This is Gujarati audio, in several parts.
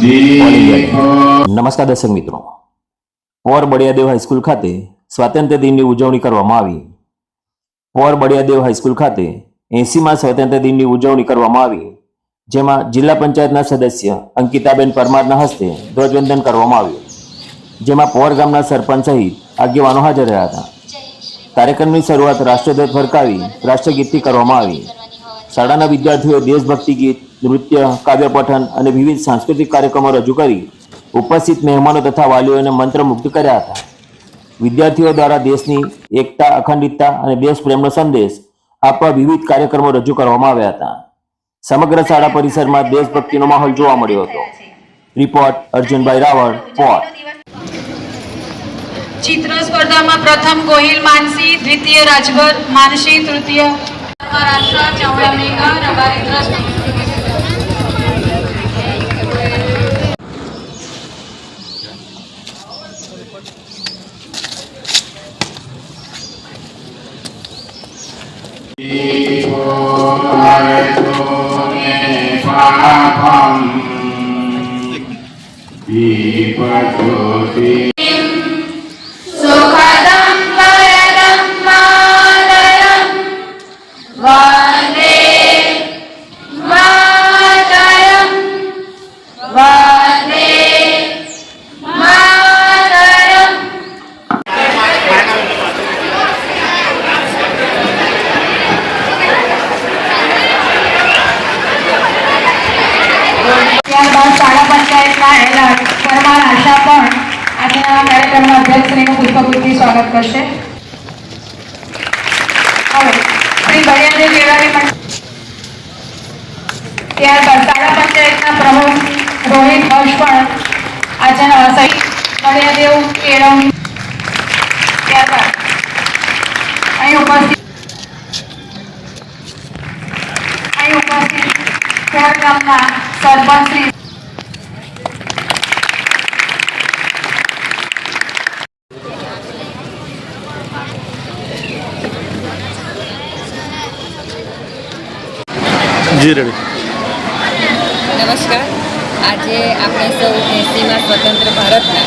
નમસ્કાર દર્શક મિત્રો, પોર બળિયાદેવ હાઈસ્કૂલ ખાતે સ્વાતંત્ર્ય દિનની ઉજવણી કરવામાં આવી। પોર બળિયાદેવ હાઈસ્કૂલ ખાતે 80મા સ્વાતંત્ર્ય દિનની ઉજવણી કરવામાં આવી, જેમાં જિલ્લા પંચાયતના સદસ્ય અંકિતાબેન પરમારના હસ્તે ધ્વજવંદન કરવામાં આવ્યું, જેમાં પોર ગામના સરપંચ સહિત આગેવાનો હાજર રહ્યા હતા। કાર્યક્રમની શરૂઆત રાષ્ટ્રધ્વજ ફરકાવી રાષ્ટ્રગીતથી કરવામાં આવી। શાળાના વિદ્યાર્થીઓએ દેશભક્તિ ગીત, નૃત્ય, કાવ્ય પઠન અને વિવિધ સાંસ્કૃતિક કાર્યક્રમો રજૂ કરી ઉપસ્થિત મહેમાનો તથા વાલીઓને મંત્રમુગ્ધ કર્યા હતા। વિદ્યાર્થીઓ દ્વારા દેશની એકતા, અખંડિતતા અને દેશપ્રેમનો સંદેશ આપવા વિવિધ કાર્યક્રમો રજૂ કરવામાં આવ્યા હતા। સમગ્ર શાળા પરિસરમાં દેશભક્તિનો માહોલ જોવા મળ્યો હતો। રિપોર્ટ અર્જુનભાઈ રાવળ, પોર। चित्र स्पर्धा में प्रथम गोहिल मानसी, द्वितीय राजभर मानसी, तृतीय महाराष्ट्र चौड़ा मेघा रबारी ट्रस्ट। सुखदं वरदं मातरं वन्दे मातरं वन्दे मातरं। ત્યારબાદ શાળા પંચાયતના એલાન પરમાર આશા પણ આજના કાર્યક્રમના અધ્યક્ષશ્રીનું પુષ્પગુચ્છથી સ્વાગત કરશે। હવે શ્રી બળિયાદેવ કેળવણી મંડળ, ત્યારબાદ શાળા પંચાયતના પ્રમુખ રોહિત હર્ષ પણ આજના સહિત બળિયાદેવ કેળવણી, ત્યારબાદ અહીં ઉપસ્થિત પોર ગામના સરપંચ શ્રી નમસ્કાર। આજે આપણે સૌ 80મા સ્વતંત્ર ભારતના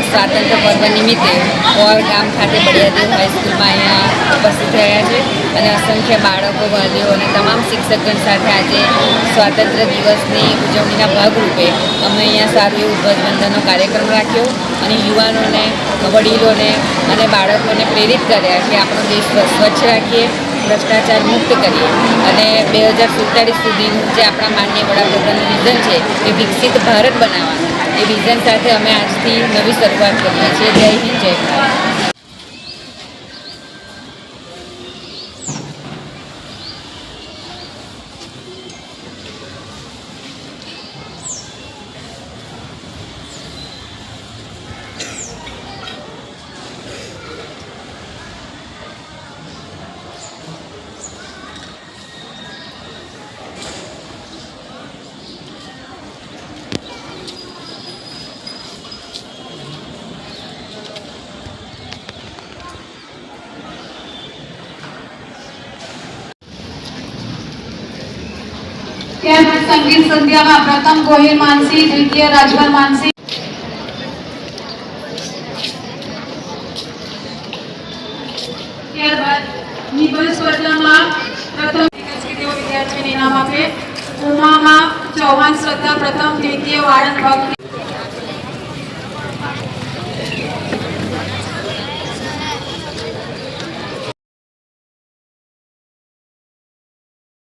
સ્વાતંત્ર્ય પર્વ નિમિત્તે પોર ગામ ખાતે બળિયાદેવ હાઈસ્કૂલમાં અહીંયા ઉપસ્થિત રહ્યા છે અને અસંખ્ય બાળકો, વાલીઓ અને તમામ શિક્ષકગણ સાથે આજે સ્વાતંત્ર્ય દિવસની ઉજવણીના ભાગરૂપે અમે અહીંયા સારું એવું ધ્વજવંદનનો કાર્યક્રમ રાખ્યો અને યુવાનોને, વડીલોને અને બાળકોને પ્રેરિત કર્યા કે આપણો દેશ સ્વચ્છ રાખીએ, ભ્રષ્ટાચાર મુક્ત કરીએ અને 2047 સુધીનું જે આપણા માનનીય વડાપ્રધાનનું વિઝન છે એ વિકસિત ભારત બનાવવાનું, એ વિઝન સાથે અમે આજથી નવી શરૂઆત કરીએ છીએ। જય હિન્દ, જય ભારત। ત્યારબાદ સંગીત સંધ્યામાં પ્રથમ ગોહિલ માનસી, દ્વિતીય રાજભર માનસી, ત્યારબાદ નિબંધ સ્પર્ધામાં પ્રથમ વિદ્યાર્થીને ઇનામ આપે। ઉમામાં ચૌહાણ શ્રદ્ધા પ્રથમ, દ્વિતીય વાળંદ ભક્ત